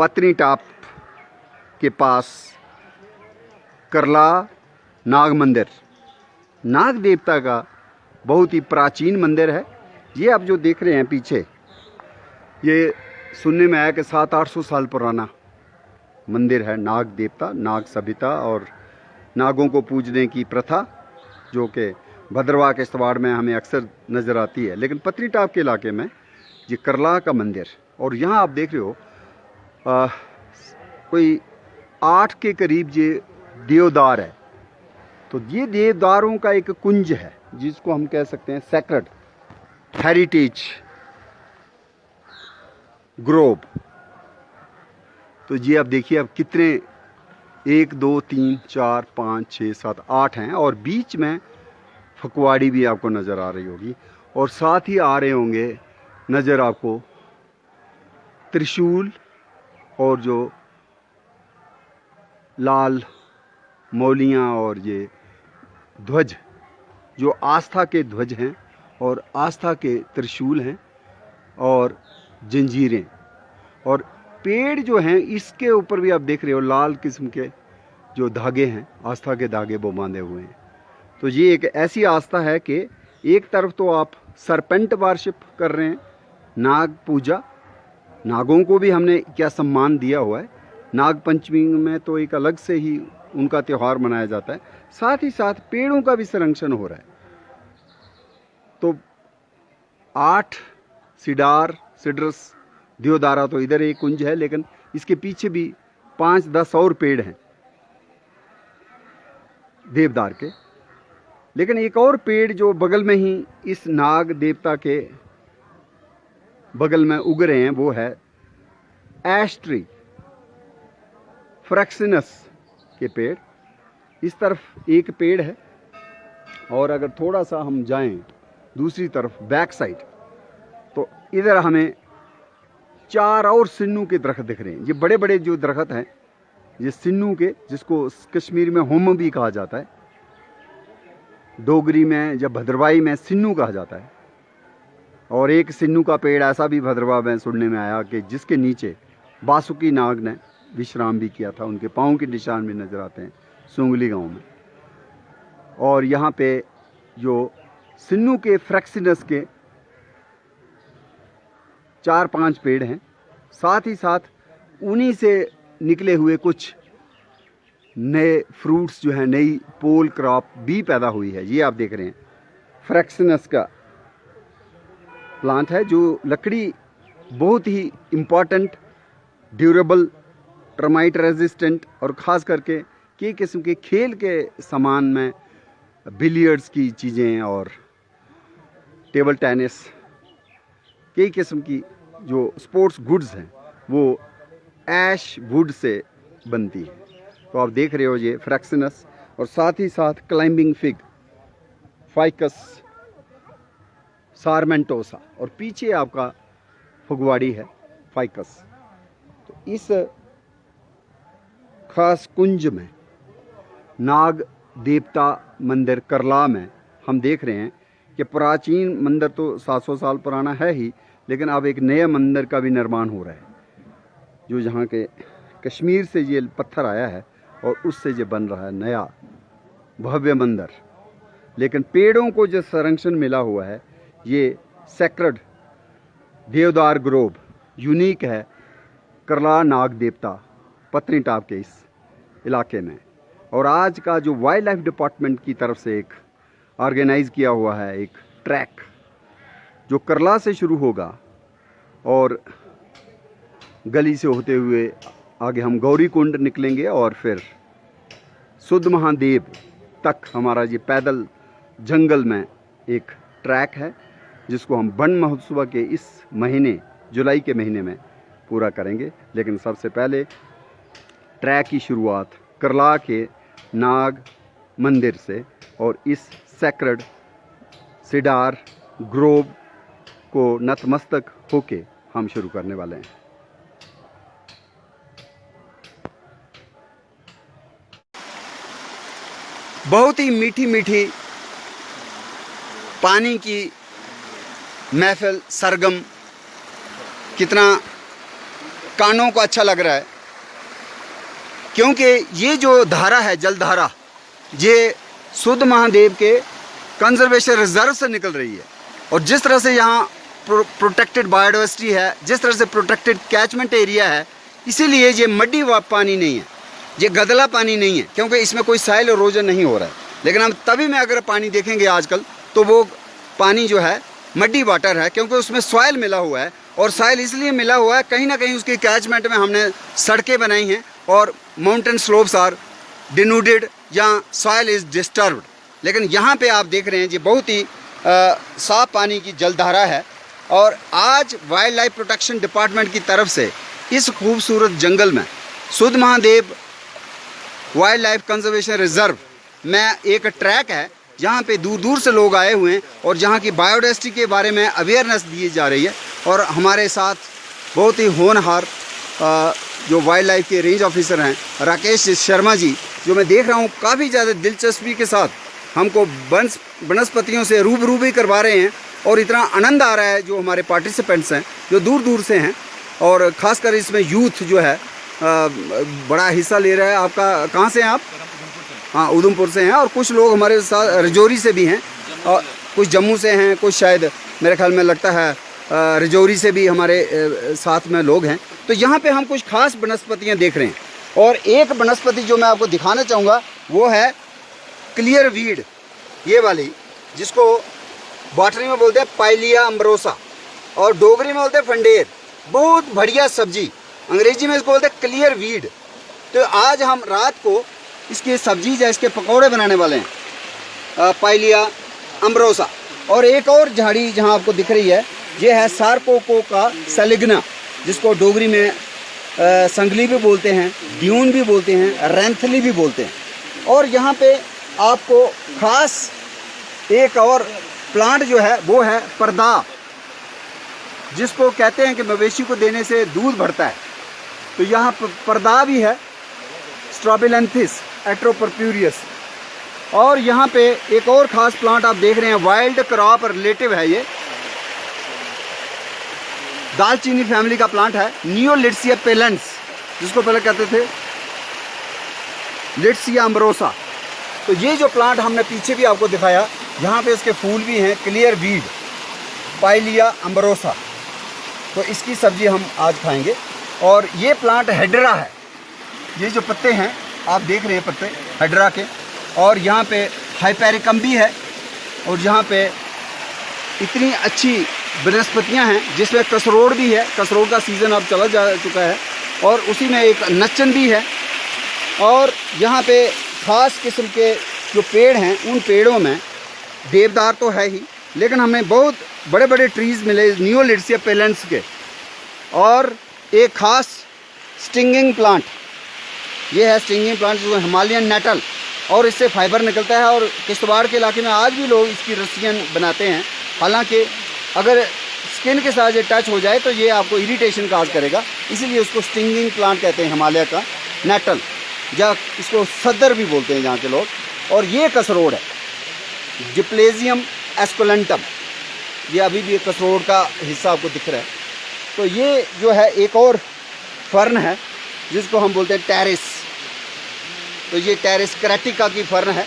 पत्नीटाप के पास करला नाग मंदिर, नाग देवता का बहुत ही प्राचीन मंदिर है। ये आप जो देख रहे हैं पीछे, ये सुनने में आया कि 700-800 साल पुराना मंदिर है। नाग देवता, नाग सभ्यता और नागों को पूजने की प्रथा जो कि भद्रवाह के इस्तवाड़ में हमें अक्सर नज़र आती है, लेकिन पत्नीटाप के इलाके में ये करला का मंदिर। और यहाँ आप देख रहे हो कोई 8 के करीब ये देवदार है। तो ये देवदारों का एक कुंज है जिसको हम कह सकते हैं सेक्रेड हेरिटेज ग्रोव। तो ये आप देखिए अब कितने 1 2 3 4 5 6 7 8 हैं, और बीच में फकवाड़ी भी आपको नज़र आ रही होगी, और साथ ही आ रहे होंगे नज़र आपको त्रिशूल और जो लाल मौलियाँ और ये ध्वज जो आस्था के ध्वज हैं और आस्था के त्रिशूल हैं और जंजीरें। और पेड़ जो हैं इसके ऊपर भी आप देख रहे हो लाल किस्म के जो धागे हैं, आस्था के धागे वो बांधे हुए हैं। तो ये एक ऐसी आस्था है कि एक तरफ तो आप सरपेंट वार्शिप कर रहे हैं, नाग पूजा, नागों को भी हमने क्या सम्मान दिया हुआ है। नाग पंचमी में तो एक अलग से ही उनका त्यौहार मनाया जाता है, साथ ही साथ पेड़ों का भी संरक्षण हो रहा है। तो 8 सिडार सिड्रस देवदारा तो इधर एक कुंज है, लेकिन इसके पीछे भी 5-10 और पेड़ हैं देवदार के। लेकिन एक और पेड़ जो बगल में ही इस नाग देवता के बगल में उग रहे हैं वो है एश ट्री, फ्रैक्सिनस के पेड़। इस तरफ एक पेड़ है, और अगर थोड़ा सा हम जाएं दूसरी तरफ बैक साइड, तो इधर हमें 4 और सिन्नू के दरख्त दिख रहे हैं। ये बड़े बड़े जो दरख्त हैं ये सिन्नू के, जिसको कश्मीर में होम भी कहा जाता है, डोगरी में या भद्रवाही में सिन्नू कहा जाता है। और एक सिन्नू का पेड़ ऐसा भी भद्रवाह में सुनने में आया कि जिसके नीचे बासुकी नाग ने विश्राम भी किया था, उनके पाँव के निशान भी नज़र आते हैं सुंगली गांव में। और यहाँ पे जो सिन्नू के फ्रैक्सिनस के 4-5 पेड़ हैं, साथ ही साथ उन्हीं से निकले हुए कुछ नए फ्रूट्स जो हैं, नई पोल क्रॉप भी पैदा हुई है। ये आप देख रहे हैं फ्रैक्सिनस का प्लांट है, जो लकड़ी बहुत ही इम्पॉर्टेंट, ड्यूरेबल, टर्माइट रेजिस्टेंट और ख़ास करके कई किस्म के खेल के सामान में बिलियर्ड्स की चीज़ें और टेबल टेनिस, कई किस्म की जो स्पोर्ट्स गुड्स हैं वो ऐश वुड से बनती है। तो आप देख रहे हो ये फ्रैक्सिनस, और साथ ही साथ क्लाइंबिंग फिग, फाइकस सारमेंटोसा, और पीछे आपका फगवाड़ी है फाइकस। तो इस खास कुंज में नाग देवता मंदिर करला में हम देख रहे हैं कि प्राचीन मंदिर तो 700 साल पुराना है ही, लेकिन अब एक नया मंदिर का भी निर्माण हो रहा है, जो जहाँ के कश्मीर से ये पत्थर आया है और उससे ये बन रहा है नया भव्य मंदिर। लेकिन पेड़ों को जो संरक्षण मिला हुआ है, ये सेक्रेड देवदार ग्रोव यूनिक है करला नाग देवता पत्नीटाप के इस इलाके में। और आज का जो वाइल्ड लाइफ डिपार्टमेंट की तरफ से एक ऑर्गेनाइज किया हुआ है एक ट्रैक, जो करला से शुरू होगा और गली से होते हुए आगे हम गौरी कुंड निकलेंगे, और फिर सुध महादेव तक हमारा ये पैदल जंगल में एक ट्रैक है, जिसको हम वन महोत्सव के इस महीने जुलाई के महीने में पूरा करेंगे। लेकिन सबसे पहले ट्रैक की शुरुआत करला के नाग मंदिर से और इस सेक्रेड सिडार ग्रोव को नतमस्तक होके हम शुरू करने वाले हैं। बहुत ही मीठी मीठी पानी की महफिल, सरगम, कितना कानों को अच्छा लग रहा है, क्योंकि ये जो धारा है, जल धारा, ये सुध महादेव के कंजर्वेशन रिजर्व से निकल रही है। और जिस तरह से यहाँ प्रोटेक्टेड बायोडाइवर्सिटी है, जिस तरह से प्रोटेक्टेड कैचमेंट एरिया है, इसीलिए ये मड्डी पानी नहीं है, ये गदला पानी नहीं है, क्योंकि इसमें कोई साइल इरोजन नहीं हो रहा है। लेकिन हम तभी में अगर पानी देखेंगे आजकल, तो वो पानी जो है मड्डी वाटर है, क्योंकि उसमें सॉइल मिला हुआ है। और सॉइल इसलिए मिला हुआ है, कहीं ना कहीं उसके कैचमेंट में हमने सड़कें बनाई हैं और माउंटेन स्लोप्स आर डिनूडेड या सॉइल इज़ डिस्टर्ब्ड। लेकिन यहाँ पे आप देख रहे हैं, ये बहुत ही साफ पानी की जलधारा है। और आज वाइल्ड लाइफ प्रोटेक्शन डिपार्टमेंट की तरफ से इस खूबसूरत जंगल में सुध Mahadev wild life conservation reserve में एक ट्रैक है, जहाँ पे दूर दूर से लोग आए हुए हैं और जहाँ की बायोडाइवर्सिटी के बारे में अवेयरनेस दी जा रही है। और हमारे साथ बहुत ही होनहार जो वाइल्ड लाइफ के रेंज ऑफिसर हैं, राकेश शर्मा जी, जो मैं देख रहा हूँ काफ़ी ज़्यादा दिलचस्पी के साथ हमको वनस्पतियों से रूबरू भी करवा रहे हैं। और इतना आनंद आ रहा है, जो हमारे पार्टिसिपेंट्स हैं जो दूर दूर से हैं, और ख़ासकर इसमें यूथ जो है बड़ा हिस्सा ले रहा है। आपका कहाँ से हैं आप? हाँ, उधमपुर से हैं। और कुछ लोग हमारे साथ रजौरी से भी हैं, और कुछ जम्मू से हैं, कुछ शायद मेरे ख्याल में लगता है रजौरी से भी हमारे साथ में लोग हैं। तो यहाँ पे हम कुछ खास वनस्पतियाँ देख रहे हैं, और एक वनस्पति जो मैं आपको दिखाना चाहूँगा वो है क्लियर वीड, ये वाली, जिसको बॉटनी में बोलते हैं पाइलिया अम्ब्रोसा और डोगरी में बोलते हैं फंडेर। बहुत बढ़िया सब्जी, अंग्रेजी में इसको बोलते हैं क्लियर वीड। तो आज हम रात को इसकी सब्जी या इसके पकौड़े बनाने वाले हैं, पाइलिया अम्ब्रोसा। और एक और झाड़ी जहां आपको दिख रही है, ये है सारकोको का सलिग्ना, जिसको डोगरी में संगली भी बोलते हैं, ड्यून भी बोलते हैं, रैंथली भी बोलते हैं। और यहाँ पे आपको खास एक और प्लांट जो है वो है पर्दा, जिसको कहते हैं कि मवेशी को देने से दूध बढ़ता है। तो यहाँ पर्दा भी है, स्ट्रॉबिलेंथिस एट्रोपर्प्यूरियस। और यहाँ पे एक और ख़ास प्लांट आप देख रहे हैं, वाइल्ड क्रॉप रिलेटिव है, ये दालचीनी फैमिली का प्लांट है, नियोलिट्सिया पेलेंस, जिसको पहले कहते थे लिट्सिया अम्ब्रोसा। तो ये जो प्लांट हमने पीछे भी आपको दिखाया, यहाँ पे इसके फूल भी हैं, क्लियर वीड पाइलिया अम्ब्रोसा। तो इसकी सब्जी हम आज खाएंगे। और ये प्लांट हेड्रा है, ये जो पत्ते हैं आप देख रहे हैं, पत्ते हेड्रा के। और यहाँ पे हाइपेरिकम भी है, और यहाँ पे इतनी अच्छी वनस्पतियाँ हैं, जिसमें कसरोड़ भी है। कसरोड़ का सीज़न अब चला जा चुका है। और उसी में एक नच्चन भी है। और यहाँ पे ख़ास किस्म के जो पेड़ हैं, उन पेड़ों में देवदार तो है ही, लेकिन हमें बहुत बड़े बड़े ट्रीज़ मिले नियोलिट्सिया पेलेंस के। और एक ख़ास स्टिंगिंग प्लांट, ये है स्टिंगिंग प्लांट, जो हिमालयन नेटल, और इससे फाइबर निकलता है। और किश्तवाड़ के इलाके में आज भी लोग इसकी रस्सियाँ बनाते हैं। हालांकि अगर स्किन के साथ ये टच हो जाए तो ये आपको इरिटेशन काज करेगा, इसीलिए उसको स्टिंगिंग प्लांट कहते हैं, हिमालय का नेटल, या इसको सदर भी बोलते हैं यहाँ के लोग। और ये कसरोड़ है, जिप्लेजियम एस्कुलेंटम, ये अभी भी कसरोड़ का हिस्सा आपको दिख रहा है। तो ये जो है एक और फर्न है, जिसको हम बोलते हैं टेरिस। तो ये टेरिस क्रेटिका की फर्न है।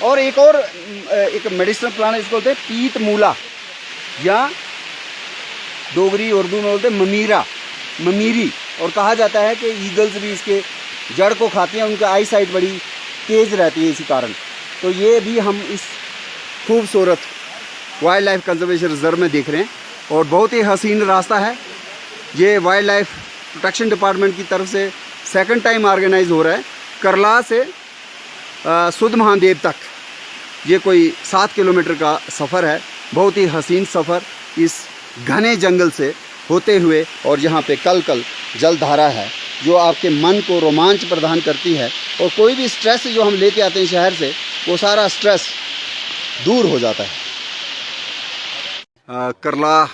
और एक और एक मेडिसिनल प्लांट, इसको बोलते हैं पीत मूला, या डोगरी उर्दू में बोलते हैं ममीरा, ममीरी। और कहा जाता है कि ईगल्स भी इसके जड़ को खाती हैं, उनका आई साइट बड़ी तेज़ रहती है इसी कारण। तो ये भी हम इस खूबसूरत वाइल्ड लाइफ कंजर्वेशन रिजर्व में देख रहे हैं। और बहुत ही हसीन रास्ता है। ये वाइल्ड लाइफ प्रोटेक्शन डिपार्टमेंट की तरफ से सेकंड टाइम ऑर्गेनाइज हो रहा है। करला से सुध महादेव तक ये कोई 7 किलोमीटर का सफ़र है। बहुत ही हसीन सफ़र इस घने जंगल से होते हुए। और यहाँ पे कल जलधारा है, जो आपके मन को रोमांच प्रदान करती है। और कोई भी स्ट्रेस जो हम लेके आते हैं शहर से, वो सारा स्ट्रेस दूर हो जाता है। करला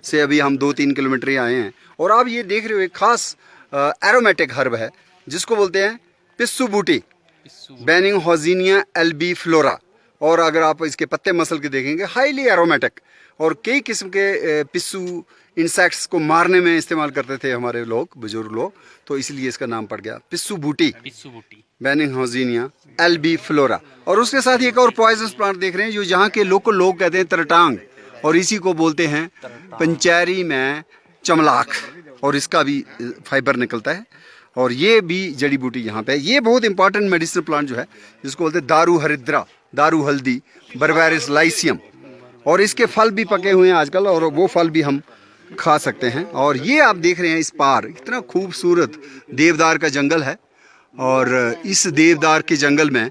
से अभी हम 2-3 किलोमीटर ही आए हैं। और आप ये देख रहे हो, एक ख़ास एरोमेटिक हर्ब है, जिसको बोलते हैं पिस्सू बूटी, बेनिंगहॉजीनिया एल्बीफ्लोरा। और अगर आप इसके पत्ते मसल के देखेंगे, हाईली एरोमेटिक। और कई किस्म के पिस्सू इंसेक्ट्स को मारने में इस्तेमाल करते थे हमारे लोग, बुजुर्ग लोग, तो इसलिए इसका नाम पड़ गया पिस्सू बूटी, बेनिंगहॉर्जिनिया एल्बी फ्लोरा। और उसके साथ एक और पॉइजनस प्लांट देख रहे हैं जो यहाँ के लोकल लोग कहते हैं तरटांग, और इसी को बोलते हैं पंचैरी में चमलाक, और इसका भी फाइबर निकलता है। और ये भी जड़ी बूटी यहाँ पे, ये बहुत इंपॉर्टेंट मेडिसिनल प्लांट जो है जिसको बोलते हैं दारू हरिद्रा, दारू हल्दी, बर्बेरिस लाइसियम। और इसके फल भी पके हुए हैं आजकल, और वो फल भी हम खा सकते हैं। और ये आप देख रहे हैं इस पार इतना खूबसूरत देवदार का जंगल है, और इस देवदार के जंगल में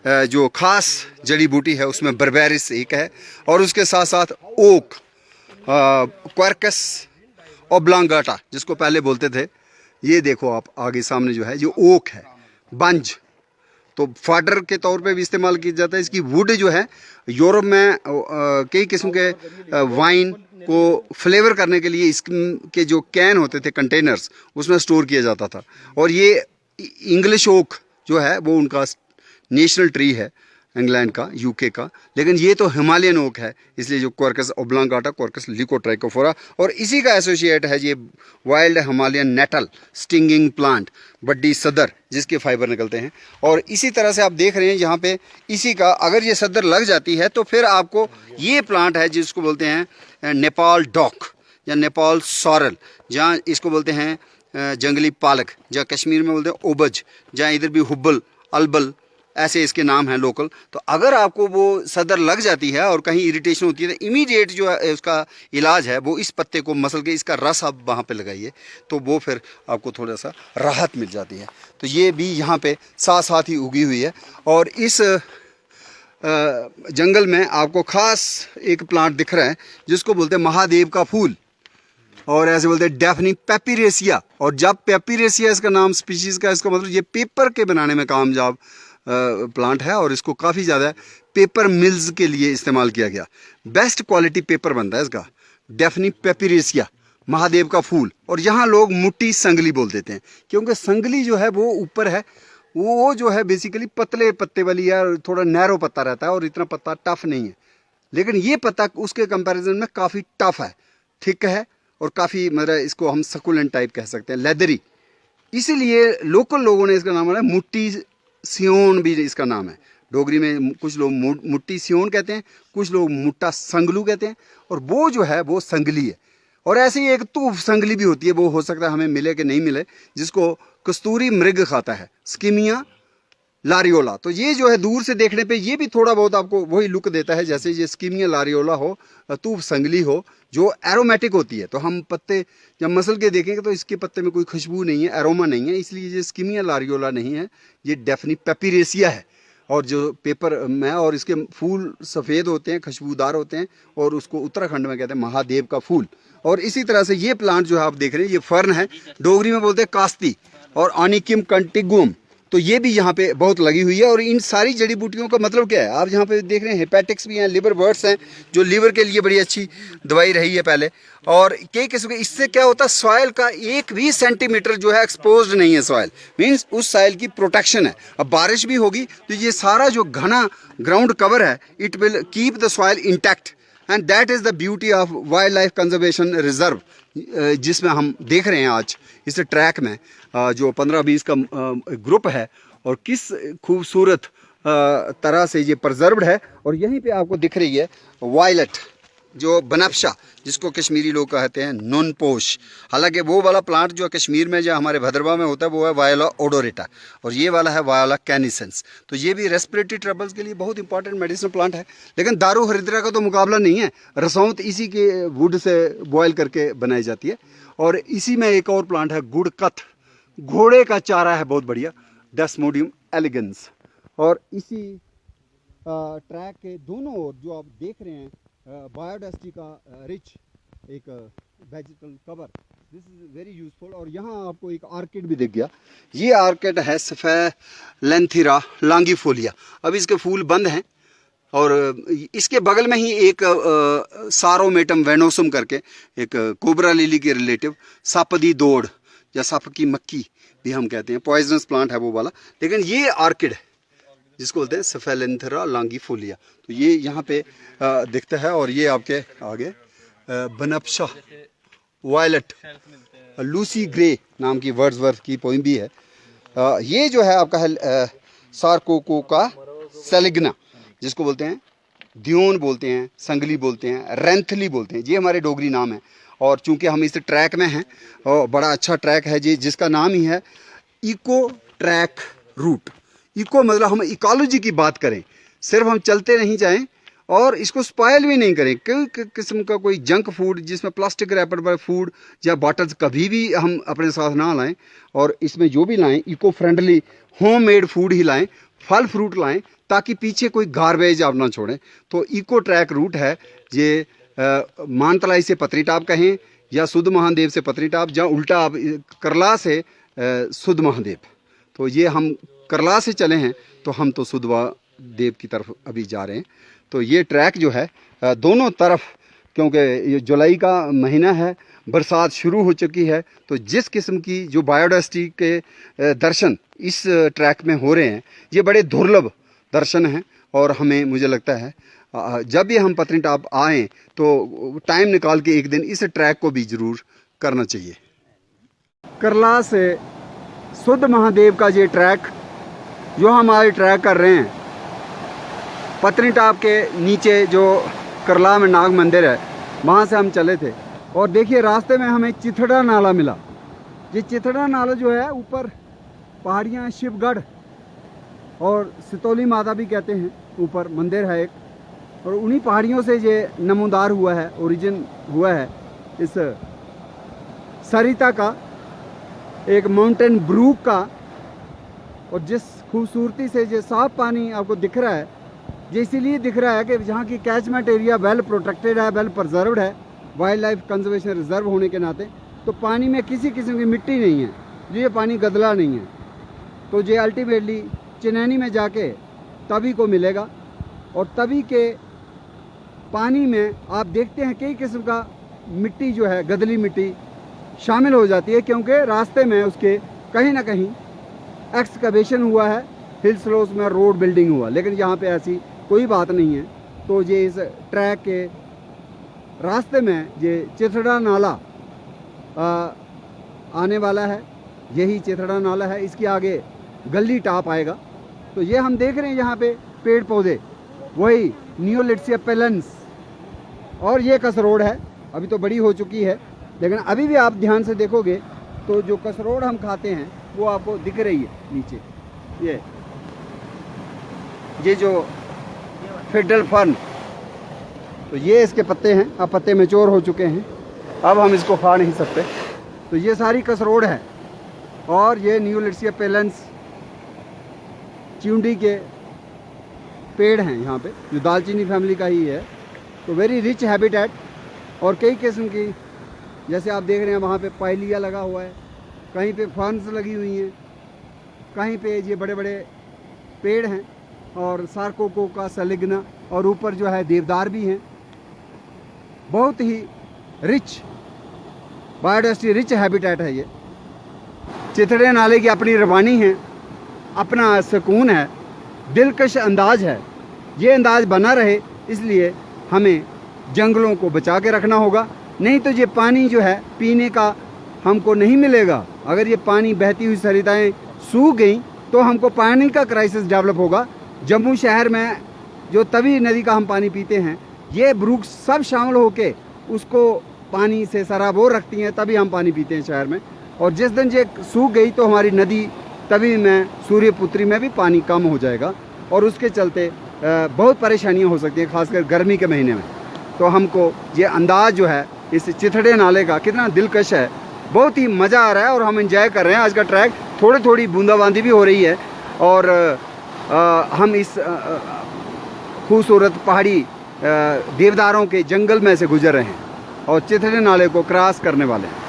जो खास जड़ी बूटी है उसमें बर्बेरिस एक है, और उसके साथ साथ ओक, क्वार्कस ओब्लांगाटा जिसको पहले बोलते थे। ये देखो आप आगे सामने जो है, जो ओक है, बंज, तो फाडर के तौर पे भी इस्तेमाल किया जाता है। इसकी वुड जो है यूरोप में कई किस्म के वाइन को फ्लेवर करने के लिए इसके जो कैन होते थे, कंटेनर्स, उसमें स्टोर किया जाता था। और ये इंग्लिश ओक जो है वो उनका नेशनल ट्री है इंग्लैंड का, यूके का, लेकिन ये तो हिमालयन ओक है, इसलिए जो क्वार्कस ओब्लांगाटा, क्वार्कस लिकोट्राइकोफोरा, और इसी का एसोसिएट है ये wild Himalayan nettle stinging plant, Baddi Sadar, जिसके फाइबर निकलते हैं। और इसी तरह से आप देख रहे हैं यहाँ पे इसी का अगर ये सदर लग जाती है तो फिर आपको ये प्लांट है जिसको बोलते हैं नेपाल डॉक या नेपाल सॉरल, जहाँ इसको बोलते हैं जंगली पालक, जहाँ कश्मीर में बोलते हैं ओबज, जहाँ इधर भी हुब्बल, अलबल, ऐसे इसके नाम हैं लोकल। तो अगर आपको वो सदर लग जाती है और कहीं इरिटेशन होती है तो इमीडिएट जो है उसका इलाज है वो इस पत्ते को मसल के इसका रस आप वहाँ पे लगाइए, तो वो फिर आपको थोड़ा सा राहत मिल जाती है। तो ये भी यहाँ पे साथ साथ ही उगी हुई है। और इस जंगल में आपको खास एक प्लांट दिख रहा है जिसको बोलते हैं महादेव का फूल, और ऐसे बोलते हैं डेफनी पेपीरेसिया। और जब पेपीरेसिया इसका नाम स्पीशीज़ का, इसका मतलब ये पेपर के बनाने में कामयाब प्लांट है, और इसको काफ़ी ज़्यादा पेपर मिल्स के लिए इस्तेमाल किया गया। बेस्ट क्वालिटी पेपर बनता है इसका, डेफनी पेपीरेसिया, महादेव का फूल। और यहाँ लोग मुट्टी संगली बोल देते हैं, क्योंकि संगली जो है वो ऊपर है, वो जो है बेसिकली पतले पत्ते वाली या थोड़ा नैरो पत्ता रहता है, और इतना पत्ता टफ नहीं है। लेकिन ये पत्ता उसके कंपैरिजन में काफ़ी टफ है, थिक है, और काफ़ी मतलब इसको हम सकुलेंट टाइप कह सकते हैं, लेदरी। इसीलिए लोकल लोगों ने इसका नाम है मुट्टी सियोन, भी इसका नाम है डोगरी में। कुछ लोग मुट्टी सियोन कहते हैं, कुछ लोग मुट्टा संगलू कहते हैं, और वो जो है वो संगली है। और ऐसे ही एक तूफ संगली भी होती है, वो हो सकता है हमें मिले कि नहीं मिले, जिसको कस्तूरी मृग खाता है, स्कीमिया लारियोला। तो ये जो है दूर से देखने पे ये भी थोड़ा बहुत आपको वही लुक देता है जैसे ये स्कीमिया लारियोला हो, तूफ संगली हो, जो एरोमेटिक होती है। तो हम पत्ते जब मसल के देखेंगे तो इसके पत्ते में कोई खुशबू नहीं है, एरोमा नहीं है, इसलिए ये स्कीमिया लारियोला नहीं है, ये डेफनी पेपीरेसिया है। और जो पेपर में, और इसके फूल सफ़ेद होते हैं, खुशबूदार होते हैं, और उसको उत्तराखंड में कहते हैं महादेव का फूल। और इसी तरह से ये प्लांट जो है आप देख रहे हैं, ये फर्न है, डोगरी में बोलते हैं कास्ती और ऑनिकिम कंटिगुम। तो ये भी यहाँ पे बहुत लगी हुई है। और इन सारी जड़ी बूटियों का मतलब क्या है, आप यहाँ पे देख रहे हैं हेपेटिक्स भी हैं, लिवर बर्ड्स हैं, जो लिवर के लिए बड़ी अच्छी दवाई रही है पहले। और कई किस्म के, इससे क्या होता है, सॉइल का 1 भी सेंटीमीटर जो है एक्सपोज्ड नहीं है, सॉइल मीन्स उस सॉइल की प्रोटेक्शन है। अब बारिश भी होगी तो ये सारा जो घना ग्राउंड कवर है, it will keep the soil intact, and that is the beauty of wild life conservation reserve, जिसमें हम देख रहे हैं आज इस ट्रैक में जो 15-20 का ग्रुप है, और किस खूबसूरत तरह से ये प्रिजर्व्ड है। और यहीं पे आपको दिख रही है वायलट, जो बनफशा, जिसको कश्मीरी लोग कहते हैं नॉनपोश। हालांकि वो वाला प्लांट जो कश्मीर में, जो हमारे भद्रवा में होता है, वो है वायोला ओडोरेटा, और ये वाला है वायोला कैनिसेंस। तो ये भी रेस्पिरेटरी ट्रबल्स के लिए बहुत इंपॉर्टेंट मेडिसिनल प्लांट है। लेकिन दारू हरिद्रा का तो मुकाबला नहीं है, रसौंत इसी के वुड से बॉयल करके बनाई जाती है। और इसी में एक और प्लांट है गुड़कथ, घोड़े का चारा है, बहुत बढ़िया, डेस्मोडियम एलिगेंस। और इसी ट्रैक के दोनों ओर जो आप देख रहे हैं बायोडाइवर्सिटी का रिच एक vegetal cover, this is very useful. और यहाँ आपको एक आर्किड भी दिख गया, ये आर्किड है सफेलेंथिरा लॉन्गिफोलिया। अब इसके फूल बंद हैं, और इसके बगल में ही एक सारोमेटम वेनोसम करके एक कोबरा लिली के रिलेटिव सापदी दौड़ या सप की मक्की भी हम कहते हैं, पॉइजनस प्लांट है वो वाला। लेकिन ये आर्किड है जिसको बोलते हैं सफेलेंथेरा लॉन्गिफोलिया, तो ये यहाँ पे दिखता है। और ये आपके आगे बनफशा वायलेट, लूसी ग्रे नाम की वर्ड्सवर्थ की पोइम भी है। ये जो है आपका है सारकोको का सेलिग्ना, जिसको बोलते हैं दियोन बोलते हैं, संगली बोलते हैं, रेंथली बोलते हैं। ये हमारे डोगरी नाम है। और चूंकि हम इस ट्रैक में हैं, और बड़ा अच्छा ट्रैक है जी, जिसका नाम ही है इको ट्रैक रूट। इको मतलब हम इकोलॉजी की बात करें, सिर्फ हम चलते नहीं जाएं और इसको स्पॉयल भी नहीं करें। कोई किस्म का कोई जंक फूड जिसमें प्लास्टिक रैपर पर फूड या बॉटल्स कभी भी हम अपने साथ ना लाएं, और इसमें जो भी लाएं इको फ्रेंडली होममेड फूड ही लाएं, फल फ्रूट लाएं, ताकि पीछे कोई गार्बेज आप ना छोड़ें। तो इको ट्रैक रूट है ये, मानतलाई से पत्नीटाप कहें या सुध महादेव से पत्नीटाप, या उल्टा आप करला से सुध महादेव। तो ये हम करला से चले हैं, तो हम तो सुध महादेव की तरफ अभी जा रहे हैं। तो ये ट्रैक जो है दोनों तरफ, क्योंकि ये जुलाई का महीना है, बरसात शुरू हो चुकी है, तो जिस किस्म की जो बायोडाइवर्सिटी के दर्शन इस ट्रैक में हो रहे हैं, ये बड़े दुर्लभ दर्शन हैं। और हमें, मुझे लगता है जब भी हम पत्नीटाप आएँ तो टाइम निकाल के एक दिन इस ट्रैक को भी ज़रूर करना चाहिए। करला से सुध महादेव का ये ट्रैक जो हम आज ट्रैक कर रहे हैं, पत्नीटाप के नीचे जो करला में नाग मंदिर है, वहाँ से हम चले थे। और देखिए रास्ते में हमें चिथड़ा नाला मिला। ये चिथड़ा नाला जो है, ऊपर पहाड़ियाँ, शिवगढ़ और सितौली माता भी कहते हैं, ऊपर मंदिर है एक, और उन्हीं पहाड़ियों से ये नमूदार हुआ है, ओरिजिन हुआ है इस सरिता का, एक माउंटेन ब्रूक का। और जिस खूबसूरती से ये साफ पानी आपको दिख रहा है, ये इसीलिए दिख रहा है कि जहाँ की कैचमेंट एरिया वेल प्रोटेक्टेड है, वेल प्रिजर्व्ड है, वाइल्ड लाइफ कंजर्वेशन रिजर्व होने के नाते। तो पानी में किसी किस्म की मिट्टी नहीं है, जो ये पानी गदला नहीं है। तो ये अल्टीमेटली चिनैनी में जाके तवी को मिलेगा, और तवी के पानी में आप देखते हैं कई किस्म का मिट्टी जो है, गदली मिट्टी शामिल हो जाती है, क्योंकि रास्ते में उसके कहीं ना कहीं एक्सकवेशन हुआ है, हिल स्लोस में रोड बिल्डिंग हुआ। लेकिन यहाँ पे ऐसी कोई बात नहीं है। तो ये इस ट्रैक के रास्ते में ये चिथड़ा नाला आने वाला है, यही चिथड़ा नाला है। इसके आगे गली टाप आएगा। तो ये हम देख रहे हैं यहाँ पे पेड़ पौधे, वही नियोलिट्सिया पेलेंस, और ये कसरोड है, अभी तो बड़ी हो चुकी है, लेकिन अभी भी आप ध्यान से देखोगे तो जो कसरोड हम खाते हैं वो आपको दिख रही है नीचे। ये जो फिडल फर्न, तो ये इसके पत्ते हैं, अब पत्ते मैच्योर हो चुके हैं, अब हम इसको खा नहीं सकते। तो ये सारी कसरोड है, और ये नियोलिट्सिया पेलेंस चिउंडी के पेड़ हैं यहाँ पे, जो दालचीनी फैमिली का ही है। तो वेरी रिच हैबिटेट, और कई किस्म की, जैसे आप देख रहे हैं वहाँ पे पाइलिया लगा हुआ है, कहीं पे फर्न्स लगी हुई हैं, कहीं पे ये बड़े बड़े पेड़ हैं, और सारकोको का सेलिग्ना, और ऊपर जो है देवदार भी हैं। बहुत ही रिच बायोडाइवर्सिटी, रिच हैबिटेट है ये। चिथड़े नाले की अपनी रवानी है, अपना सुकून है, दिलकश अंदाज है। ये अंदाज बना रहे, इसलिए हमें जंगलों को बचा के रखना होगा। नहीं तो ये पानी जो है पीने का हमको नहीं मिलेगा। अगर ये पानी, बहती हुई सरिताएँ सूख गई तो हमको पानी का क्राइसिस डेवलप होगा। जम्मू शहर में जो तवी नदी का हम पानी पीते हैं, ये ब्रूक सब शामिल होके उसको पानी से सराबोर रखती हैं, तभी हम पानी पीते हैं शहर में। और जिस दिन ये सूख गई तो हमारी नदी तभी में, सूर्यपुत्री में भी पानी कम हो जाएगा, और उसके चलते बहुत परेशानियां हो सकती हैं, खासकर गर्मी के महीने में। तो हमको ये अंदाज जो है इस चिथड़े नाले का कितना दिलकश है, बहुत ही मज़ा आ रहा है, और हम एंजॉय कर रहे हैं आज का ट्रैक। थोड़ी थोड़ी बूंदाबांदी भी हो रही है, और हम इस खूबसूरत पहाड़ी देवदारों के जंगल में से गुजर रहे हैं, और चिथड़े नाले को क्रॉस करने वाले हैं।